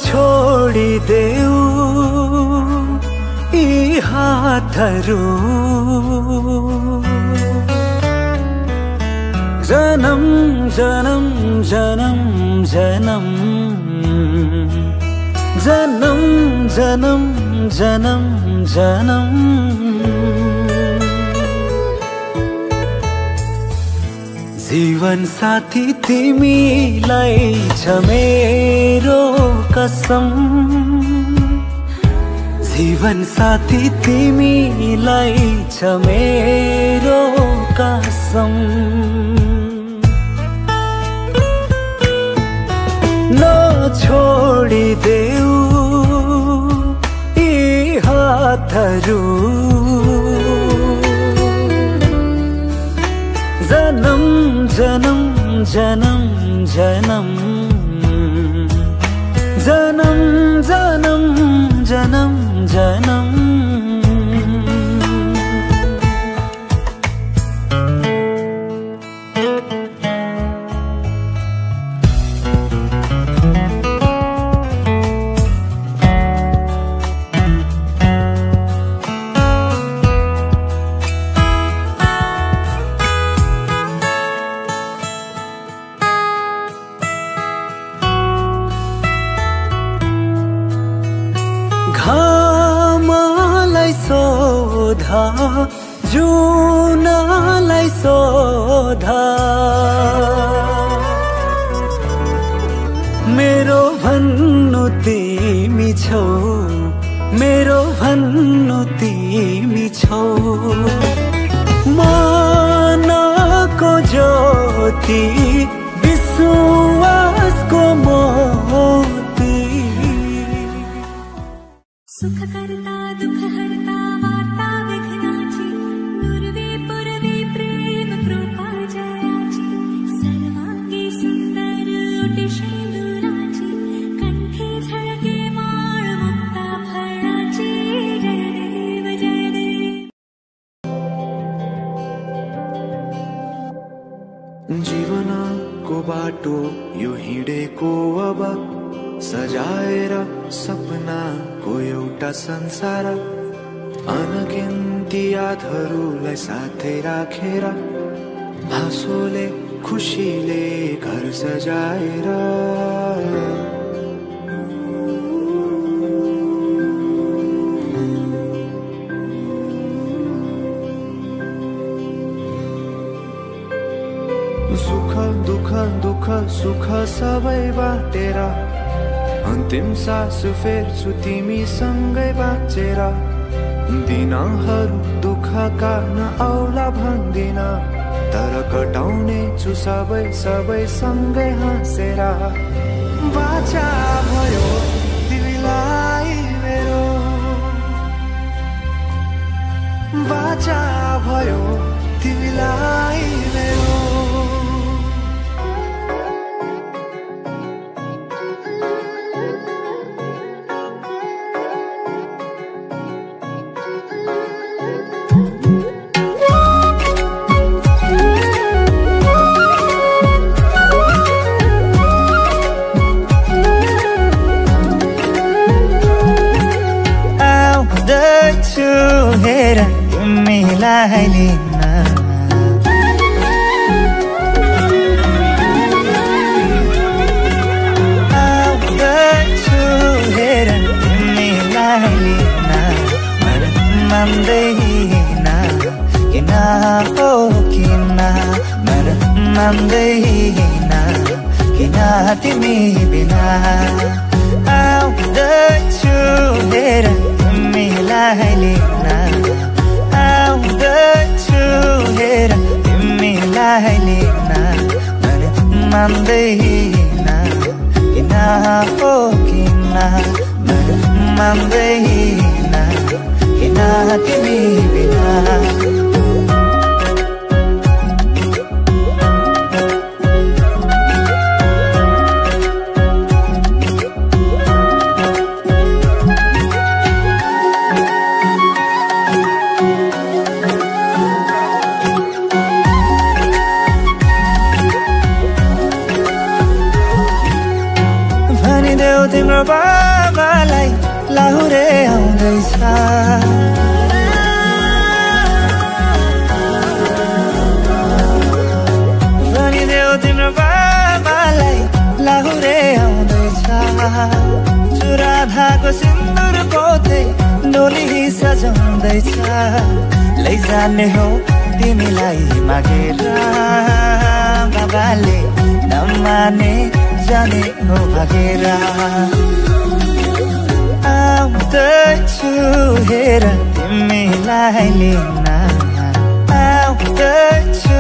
छोडिदेऊ यी हातहरू जन्म जन्म जन्म जन्म जन्म जन्म जन्म जन्म जीवन साथी तिमीलाई छ मेरो कसम जीवन साथी तिमीलाई छ मेरो कसम नछोडिदेऊ यी हातहरू जन्म जन्म जन्म जन्म जन्म जन्म जन्म जन्म घामलाई सोधा जुनलाई सोधा मेरो भन्नु तिमी छौ मेरो भन्नु तिमी छौ मनको ज्योति विश्वासको मोती सुख करता दुख हरता वार्ता विघ्नाची नुरवे पुरवे प्रेम कृपा जयाची सर्वांगी सुंदर उटी शेंदुराची कंठी झळके माळ मुक्ता फळाची जय देव जय देव जीवनको बाटो यो हिँडेको अब सजाएर सपनाको एउटा संसार अनगिन्ती यादहरूलाई साथै राखेर हाँसोले खुसीले घर सजाएर सुख दुख दुख सुख सबै बाटेर अन्तिम सास फेर्छु तिमीसँगै बाँचेर दिनहरू दुःखका नआउला भन्दिन तर कटाउने छु सबै सबै सँगै हाँसेर बाचा भयो तिमीलाई मेरो बाचा भयो तिमीलाई मेरो हेर तिमीलाई लिन आउँदैछु हेर तिमीलाई लिन मन मान्दैन किन हो किन मन मान्दैन किन तिमी बिना आउँदैछु हेर तिमीलाई लिन आउँदैछु हेर तिमीलाई लिन मन मान्दैन किन हो किन मन मान्दैन किन तिमी बिना भनिदेऊ तिम्रो बाबालाई लाहुरे आउँदैछ भनिदेऊ तिम्रो बाबालाई लाहुरे आउँदैछ चुराधाको सिन्दुर पोते डोली सजाउँदैछ लैजाने हो तिमीलाई मागेर बाबाले नमाने जाने हो भागेर आउँदैछु हेर तिमीलाई लिन आउँदैछु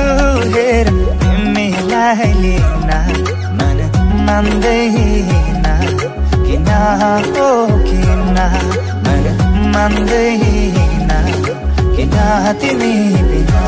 हेर तिमीलाई लिन मन मान्दैन किन हो किन मन मान्दैन किन तिमी बिना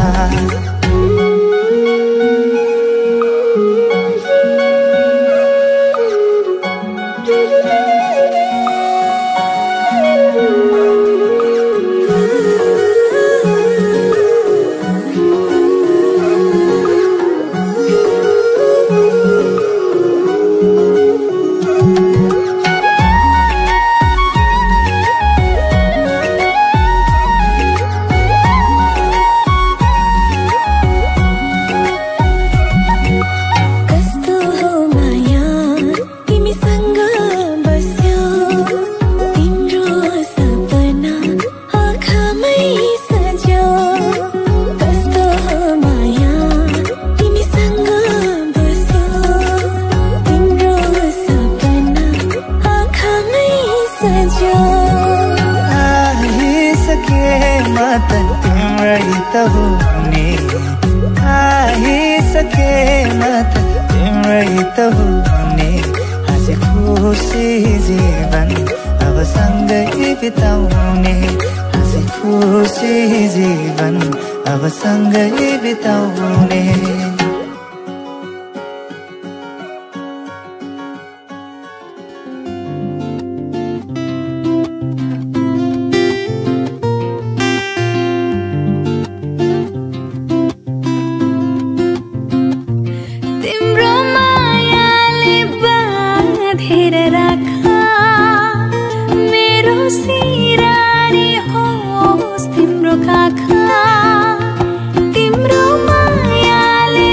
तिम्रो मायाले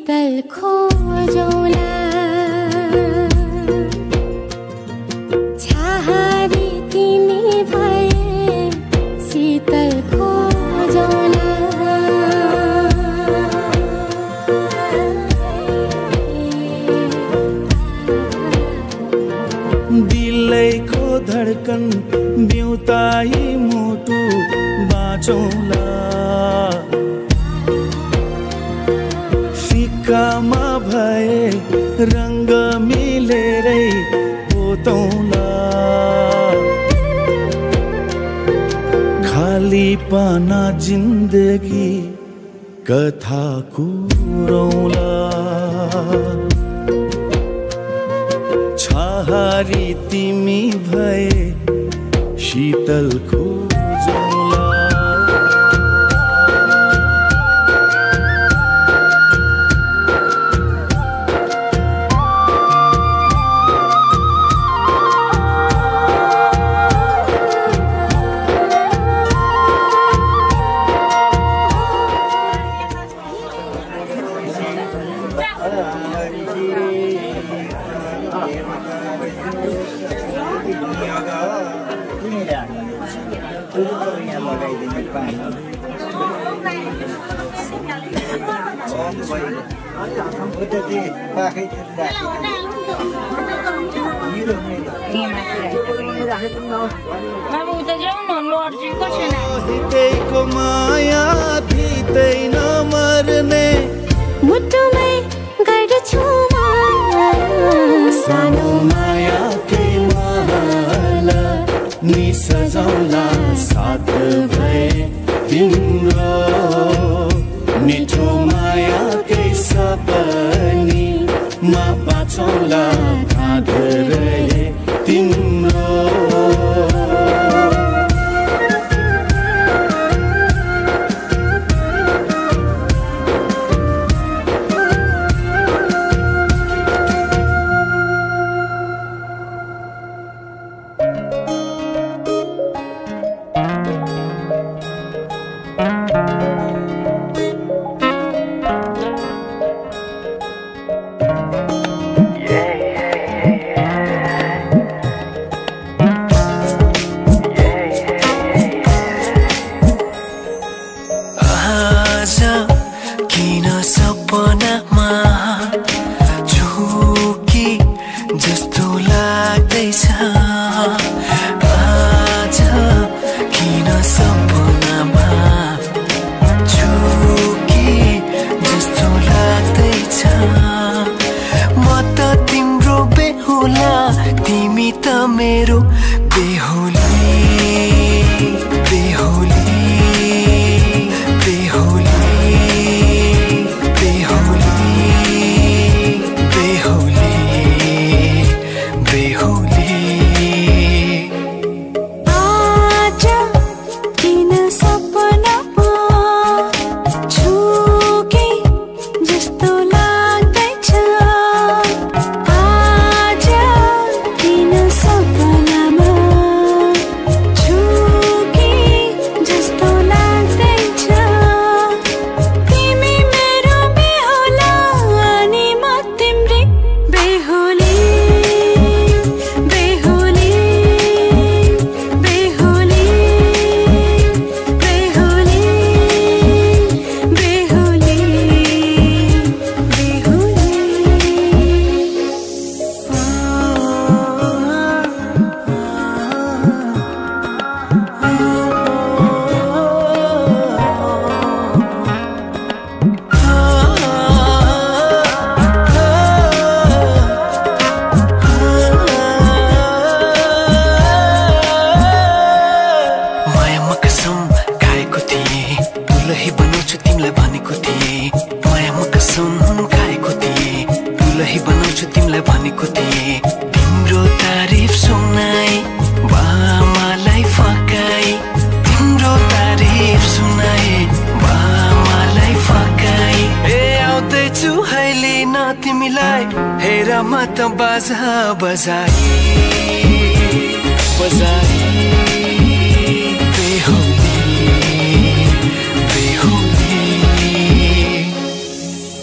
शीतल खोजौला छहारी तिमी भए शीतल खोजौला दिलैको धडकन बिउताई मुटु बाँचौला फिक्कामा भए रङ्ग मिलेरै पोतौला खाली पाना जिन्दगी कथा कुरौला छहारी तिमी भए शीतल खोजौला हितैको माया भित्रै नमर्ने मुटुमै गर्दछु सानो मायाकै महल नि सजाउला साथ भए तिम्रो मिठो मायाकै सपनी मा बाँचौला काँध रहे तिम्रो तिमी त मेरो बेहुली बेहुली बेहुली बेहुली बेहुली बेहुली आज किन सपनामा छु कि जस्तो लाग्दैछ तिम्रो तारिफ सुनाई बामालाई फकाई तिम्रो तारिफ सुनाई बामालाई फकाई ए आउँदैछु अहिले न तिमीलाई हेर म त बाजा बजाई बजाई बेहुली बेहुली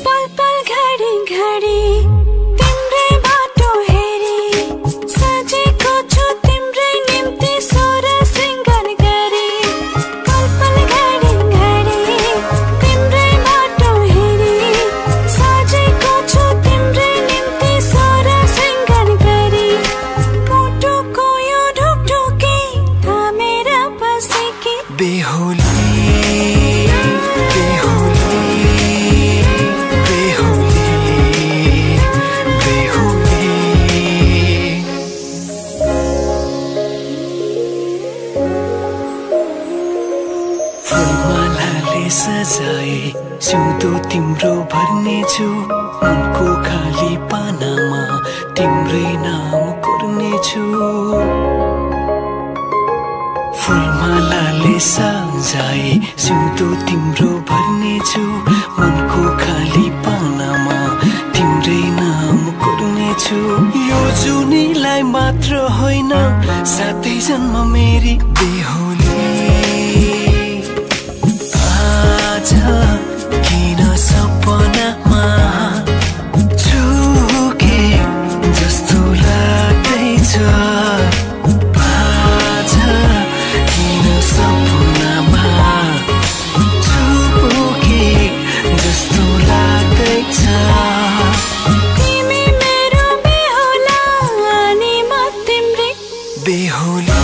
पल पल सिउँदो तिम्रो भर्नेछु मनको खाली पानामा तिम्रै नाम कोर्नेछु फुलमालाले सजाए सिउँदो तिम्रो भर्नेछु मनको खाली पानामा तिम्रै नाम कोर्नेछु यो जुनीलाई मात्र होइन सातै जन्म मेरी बेहुली आज किन सपनामा छुके जस्तो लाग्दैछ आज किन सपनामा छुके जस्तो लाग्दैछ तिमी मेरो बेहुला अनि म तिम्रै बेहुली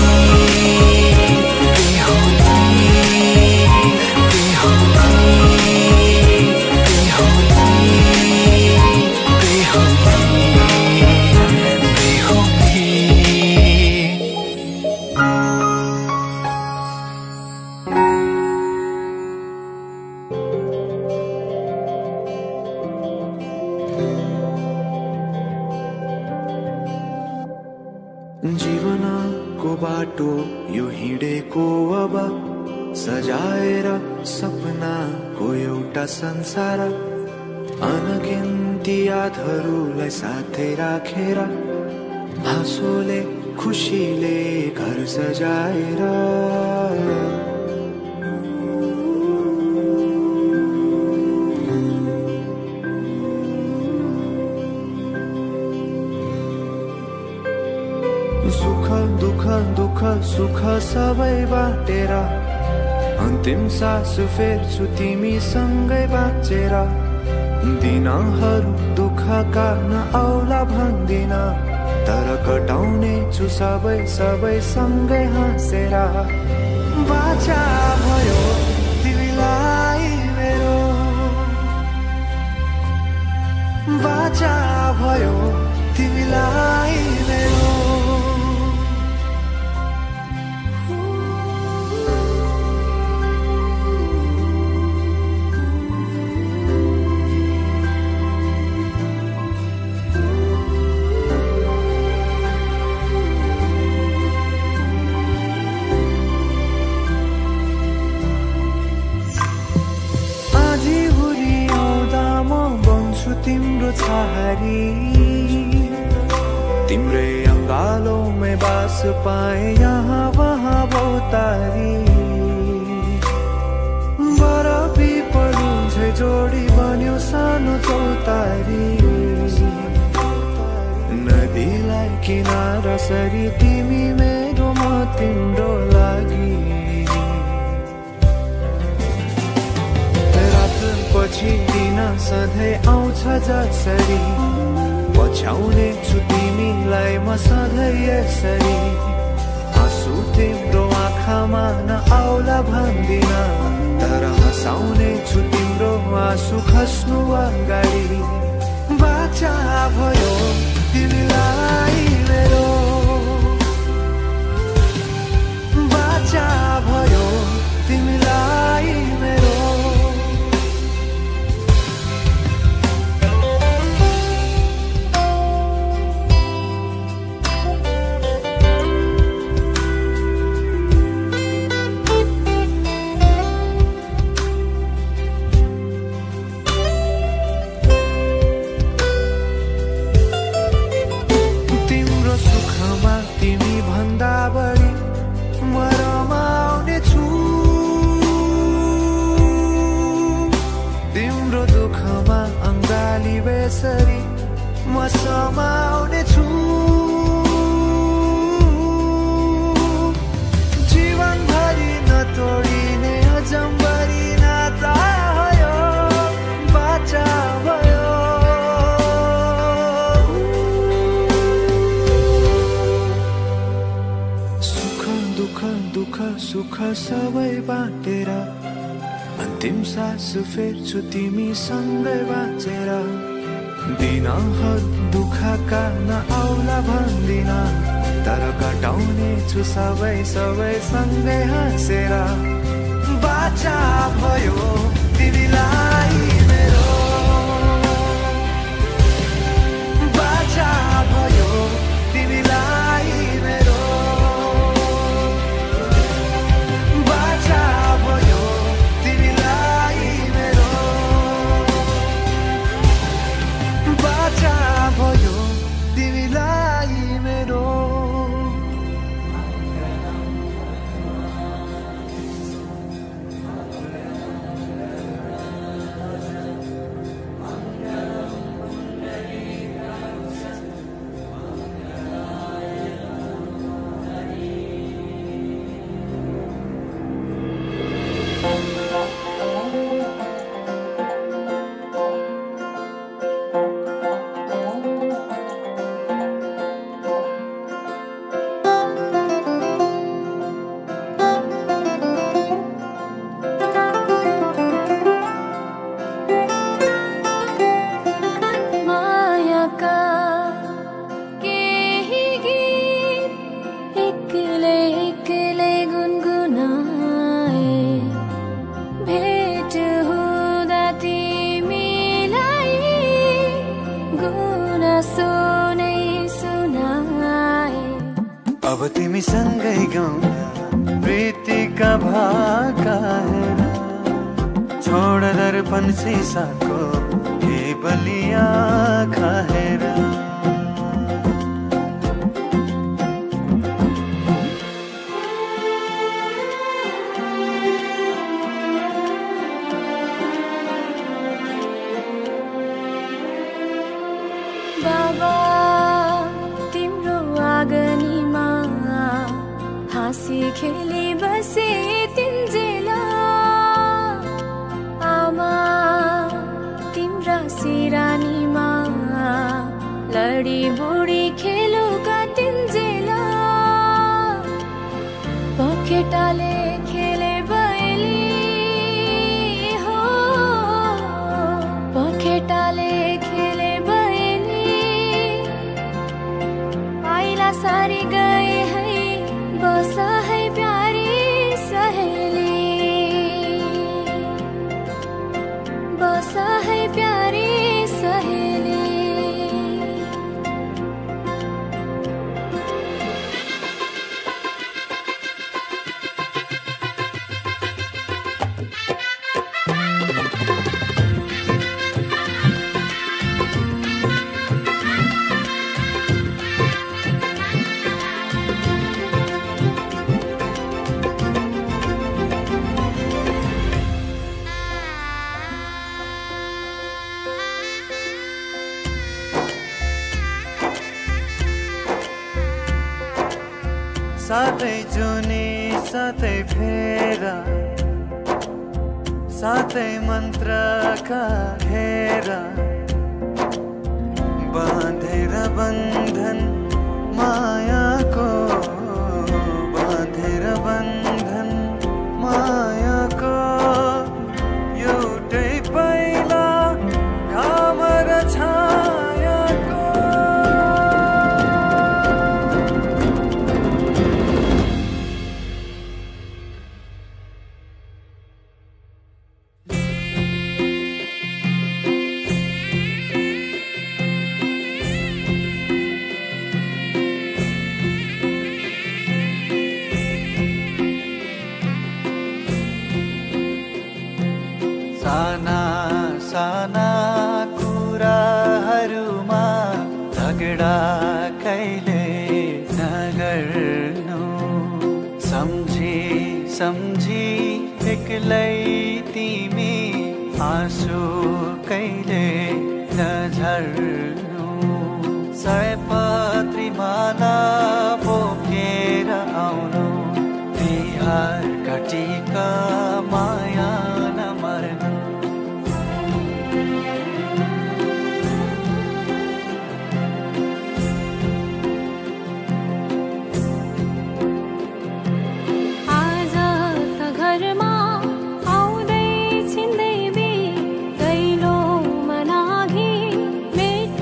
जीवनको बाटो यो हिँडेको अब सजाएर सपनाको एउटा संसार अनगिन्ती यादहरूलाई साथै राखेर हाँसोले खुसीले घर सजाएर सुख दुःख दुःख सुख सबै बाटेर अन्तिम सास फेर्छु तिमीसँगै बाँचेर दिनहरू दुःखका नआउला भन्दिन तर कटाउने छु सबै सबै सँगै हाँसेर बाचा भयो तिमीलाई मेरो बाचा भयो तिमीलाई मेरो तिम्रो छहारी तिम्रै अङ्गालोमै बास पाए यहाँ वहाँ बहुतारी बरफी परुन्छै जोडी बन्यो सानो चौतारी नदीलाई किनारा सरी तिमी मेरो म तिम्रो लागि पछि दिन सधैँ आउँछ जसरी पछ्याउने छु तिमीलाई म सधैँ यसरी आँसु तिम्रो आँखामा नआउला भन्दिन तर हँसाउने छु तिम्रो आँसु खस्नु अगाडि बाचा भयो तिमीलाई मेरो बाचा भयो तिमीलाई मेरो म समाउने छु जीवनभरि नतोडिने अजम्बरी नाता भयो बाचा भयो सुख दुःख दुःख सुख सबै बाटेर अन्तिम सास फेर्छु तिमीसँगै बाँचेर दिनहरू दुःखका नआउला भन्दिन तर कटाउने छु सबै सबै सँगै हाँसेर बाचा भयो तिमीलाई गुनासो नै सुनाए। अब तिमी सँगै गाउँ प्रीतिका भाका हेर, छोड दर्पण सिसाको हे बलिया खाएर। बाबा तिम्रो आँगनीमा हाँसी खेली बसे तिन्जेला। आमा तिम्रा सिरानीमा लडी बुढी खेलुका तिन्जेला। पखेटाले खेले बैली हो, पखेटाले खेले बैली। आइला सारी गए है बसा है प्यारी सहेली, बसा है प्यारी सहेली। साथै जुनी साथै फेरा, साथै मन्त्रका घेरा, बाँधेर बन्धन मायाको, बाँधेर बन्धन मायाको। एउटै पहिला घाम र छायाको। साना साना कुराहरूमा झगडा कहिले नगर्नु, सम्झी सम्झी एक्लै तिमी आँसु कहिले नझर्नु। सयपत्री माला बोकेर आउनु, तिहार घटीका माया नमर्नु। आज त घरमा आउँदै छिन्दै बी दैलो मनाघि मेट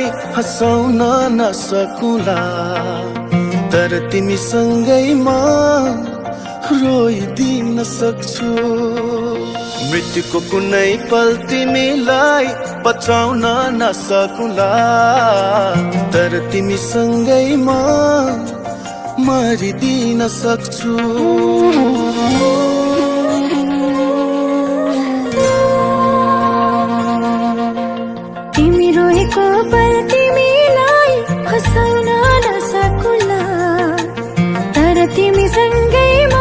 तिमीलाई हँसाउन नसकुला तर तिमीसँगै म रोइदिन सक्छु मृत्युको कुनै पल तिमीलाई बचाउन नसकुला तर तिमीसँगै म मरिदिन सक्छु तिमी रोएको पल तिमीलाई हँसाउन नसकुला तर तिमीसँगै म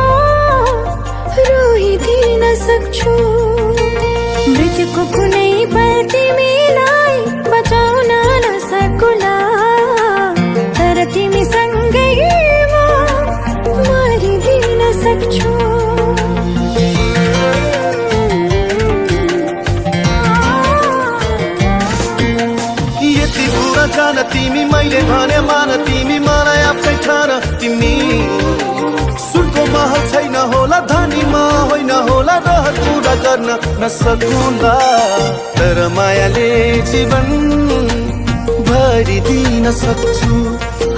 रोइदिन सक्छु मृत्युको कुनै पल तिमीलाई बचाउन नसकुला तर तिमीसँगै म मरिदिन सक्छु यति बुरा जान तिमी मैले भने मान तिमी मलाई आफै ठान तिमी सुनको महल छैन होला धनीमा होइन होला रहर पूरा गर्न नसकुला तर मायाले जीवन भरिदिन सक्छु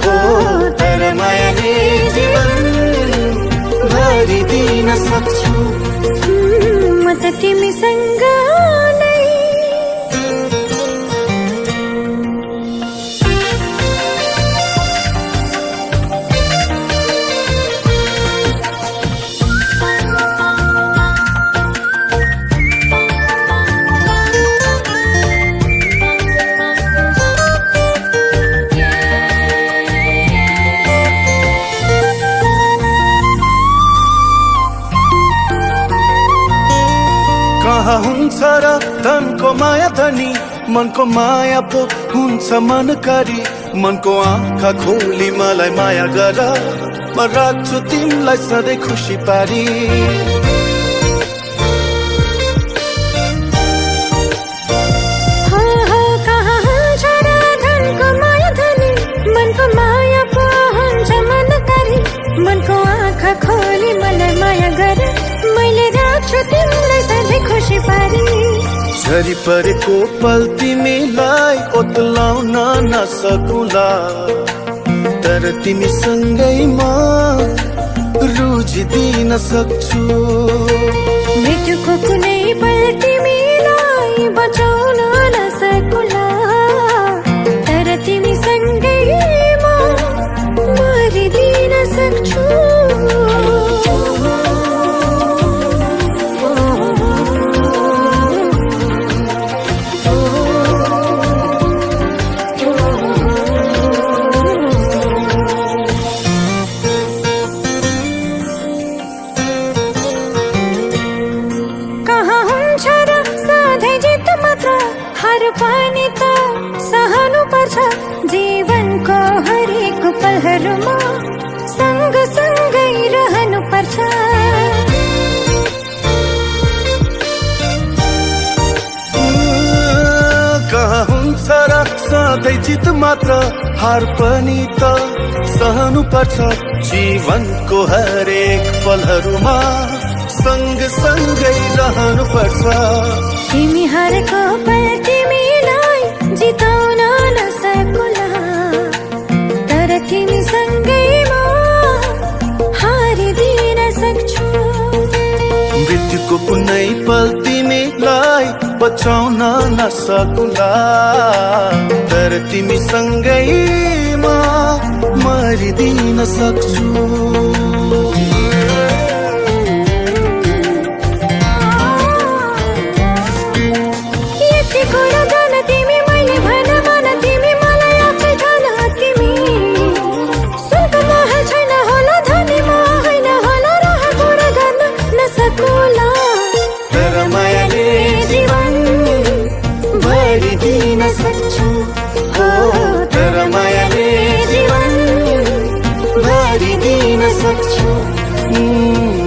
हो तर मायाले जीवन भरिदिन सक्छु म त तिमीसँग नै कहाँ हुन्छ र धनको माया धनी मनको माया पो हुन्छ मनकारी मनको आँखा खोली मलाई माया गर म राख्छु तिमीलाई सधैँ खुसी पारी कहाँ हुन्छ र धनको माया धनी मनको माया पो हुन्छ मनकारी मनको आँखा खोली मलाई माया गर मैले राख्छु तिमीलाई सधैँ खुसी पारी झरी परेको पल तिमीलाई ओतलाउन नसकुला तर तिमीसँगै म रुझिदिन सक्छु मृत्युको कुनै पल तिमीलाई बचाउन नसकुला तर तिमीसँगै म मरिदिन सक्छु पनि त सहनु पर्छ जीवनको हरेक पलहरूमा सँग सँगै रहनु पर्छ कहाँ हुन्छ र सधैँ जित मात्र हार पनि त सहनु पर्छ जीवनको हरेक पलहरूमा सँग सँगै रहनु पर्छ तिमी हारेको पल तिमीलाई जिताउन नसकुला तर तिमीसँगै म हारिदिन सक्छु मृत्युको कुनै पल तिमीलाई बचाउन नसकुला तर तिमीसँगै म मरिदिन सक्छु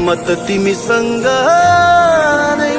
म त तिमीसँग नै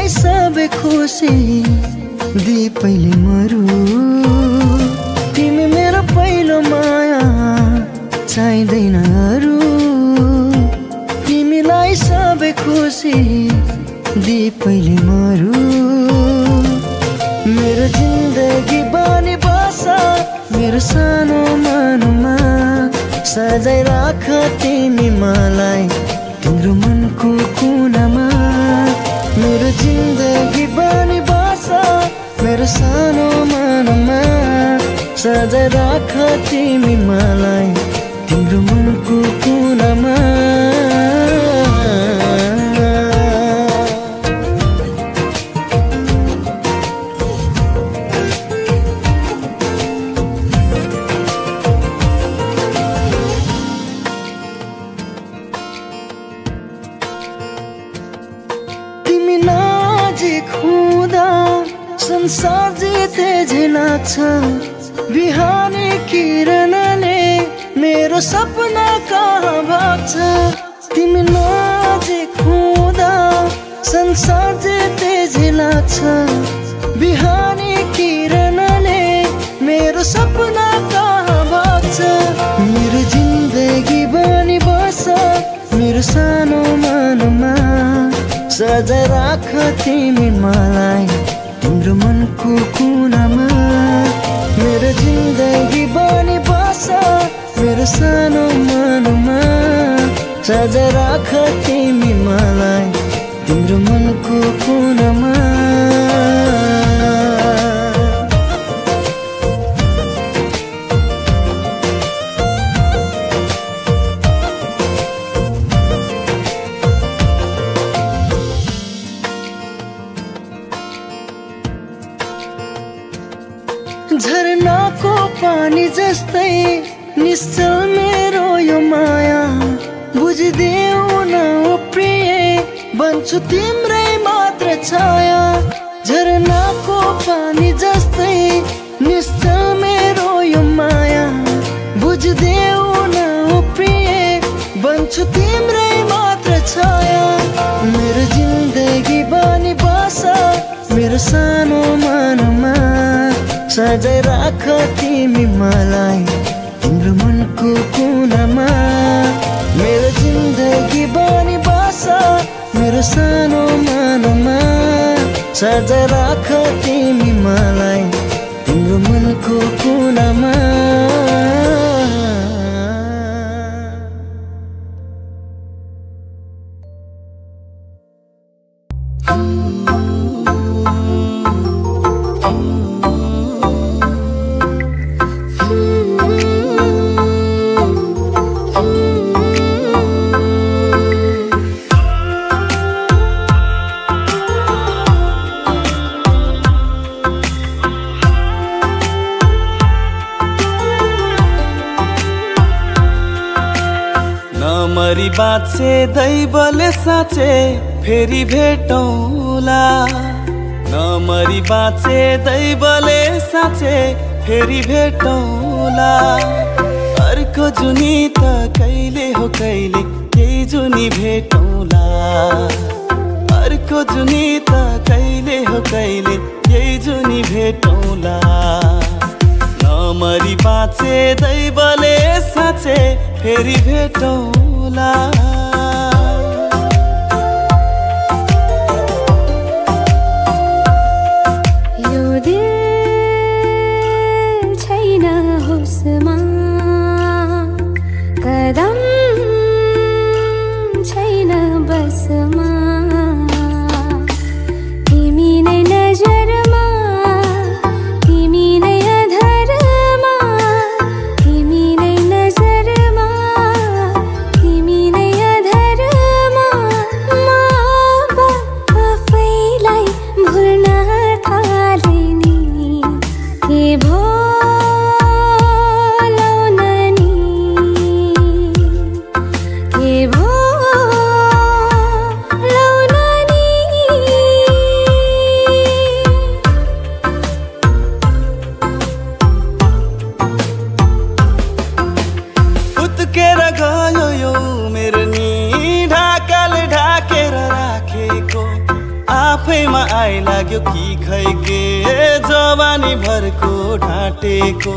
तिमीलाई सबै खुसी दिए पहिले मरु तिमी मेरो पहिलो माया चाहिँदैन अरू तिमीलाई सबै खुसी दिए पहिले मरु मेरो जिन्दगी बनी बस मेरो सानो मनमा सजाय राख तिमी मलाई तिम्रो मनको कुनामा मेरो जिन्दगी बनी बस मेरो सानो मनमा सजाय राख तिमी मलाई तिम्रो मनको कुनामा संसार जिते झिलाक्छ बिहानी किरणले मेरो सपना कहाँ भाग्छ तिमी नजिक हुँदा संसार जिते झिलाक्छ बिहानी किरणले मेरो सपना कहाँ भाग्छ मेरो जिन्दगी बनी बस मेरो सानो मनमा सजाय राख तिमी मलाई तिम्रो मनको कुनामा मेरो जिन्दगी बनी बस मेरो सानो मनमा सजाय राख तिमी मलाई तिम्रो मनको कुनामा झरनाको पानी जस्तै निश्चल मेरो यो माया बुझिदेऊ न ओ प्रिय बन्छु तिम्रै मात्र छाया झरनाको पानी जस्तै निश्चल मेरो यो माया बुझिदेऊ न ओ प्रिय बन्छु तिम्रै मात्र छाया मेरो जिन्दगी बनी बस मेरो सानो मनमा सजाय राख तिमी मलाई तिम्रो मनको कुनामा मेरो जिन्दगी बनी बस मेरो सानो मनमा सजाय राख तिमी मलाई तिम्रो मनको कुनामा मरी बाँचे दैवले साँचे फेरि भेटौँला नमरी बाँचे दैवले साँचे फेरि भेटौँला अर्को जुनी त कहिले हो कहिले यही जुनी भेटौँला अर्को जुनी त कहिले हो कहिले यही जुनी भेटौँला नमरी बाँचे दैवले साँचे फेरि भेटौँला यो दिल छैन होसमा कदम छैन बसमा तिमी नै नजरमा तिमी नै अधरमा तिमी नै नजरमा तिमी नै अधरमा आफैमा आइलाग्यो कि खै के जवानी भरको ढाँटेको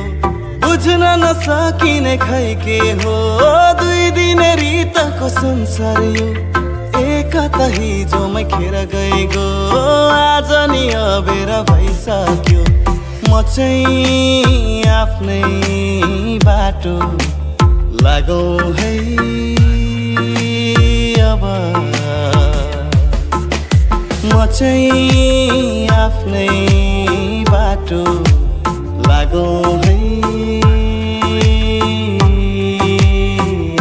बुझ्न नसकिने खै के हो दुई दिने रितको संसार यो एकता हिजोमै खेर गएको आज नि अबेर भइसक्यो म चाहिँ आफ्नै बाटो लागौ है अब म चाहिँ आफ्नै बाटो लागौ है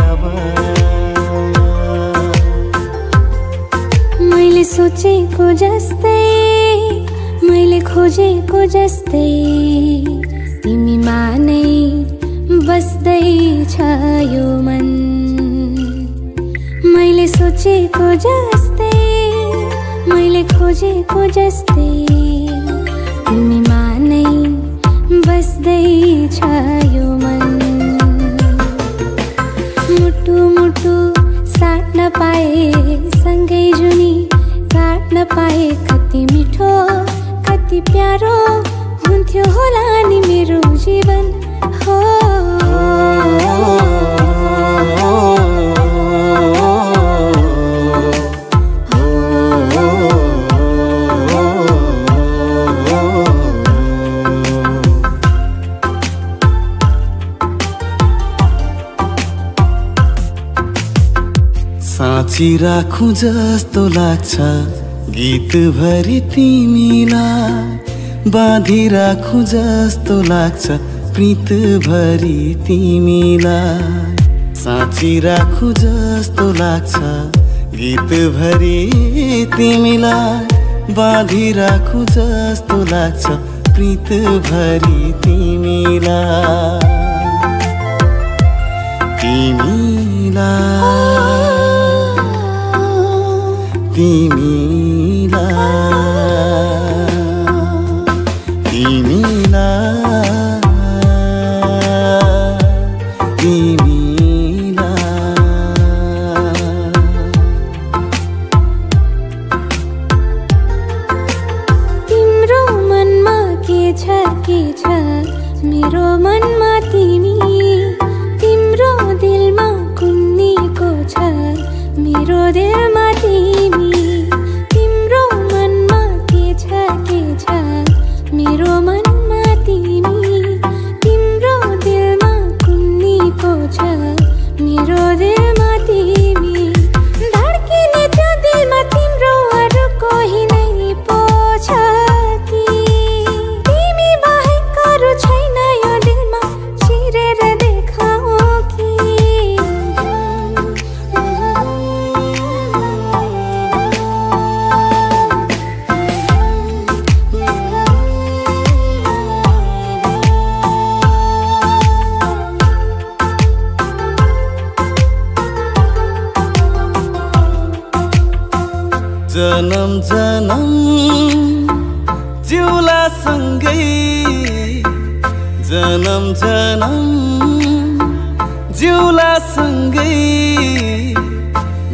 अब मैले सोचेको जस्तै मैले खोजेको जस्तै तिमीमा नै बस्दैछ यो मन मैले सोचेको जस्तै मैले खोजेको जस्तै तिमीमा नै बस्दैछ यो मन मुटु मुटु साट्न पाए सँगै जुनी काट्न पाए कति मिठो कति प्यारो हुन्थ्यो होला नि मेरो जीवन हो साँची राखौं जस्तो लाग्छ गीतभरि तिमीलाई बाँधी राखौं जस्तो लाग्छ प्रीतभरि तिमीलाई साँची राखौं जस्तो लाग्छ गीतभरि तिमीलाई बाँधी राखौं जस्तो लाग्छ प्रीतभरि तिमीलाई तिमीलाई तिम्रो मनमा के छ मेरो मनमा तिमी तिम्रो दिलमा कुन्नीको छ मेरो दिलमा तिमी तिम्रो मनमा के छ मेरो मनमा तिमी तिम्रो दिलमा कुन्नीको छ मेरो दिलमा तिमी धड्किने त्यो दिलमा तिम्रो अरू कोही नै पो छ कि तिमी बाहेक अरू छैन यो दिलमा चिरेर देखाऊ कि जन्म जन्म जिउला सँगै जन्म जन्म जिउला सँगै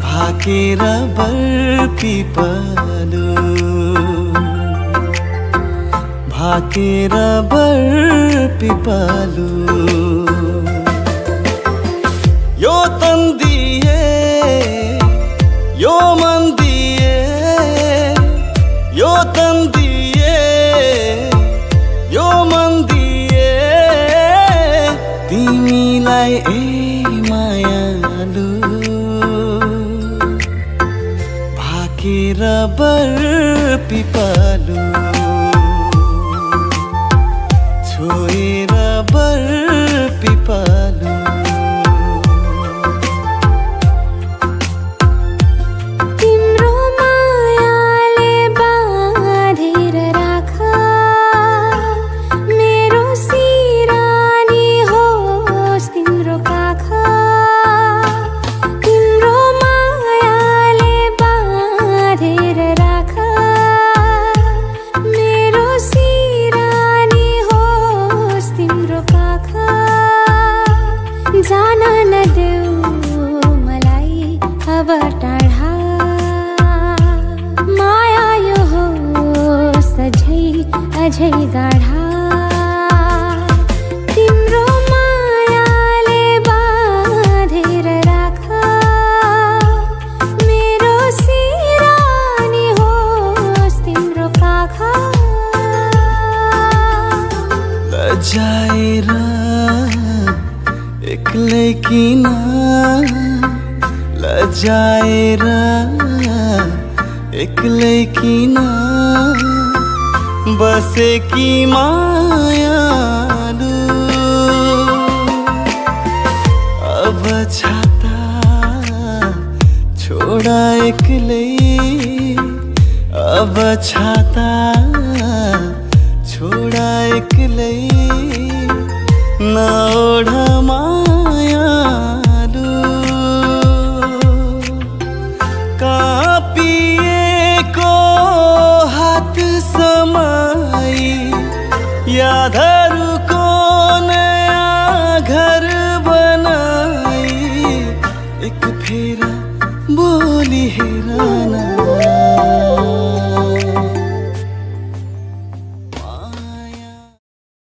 भाकेर बरपिपालु भाकेर बरपिपालु यो तन दिए यो मन दिए यो तन दिए यो मन दिए तिमीलाई ए मायालु भाकेर बरपिपालु छोएर बरपिपालु राख झै गाढा तिम्रो मायाले बाँधेर राख मेरो सिरानी होस् तिम्रो काखा लजाएर एक्लै किन लजाएर एक्लै किन बसेकी मायालु अब छाता छोडा एक्लै अब छाता छोडा एक्लै नओढा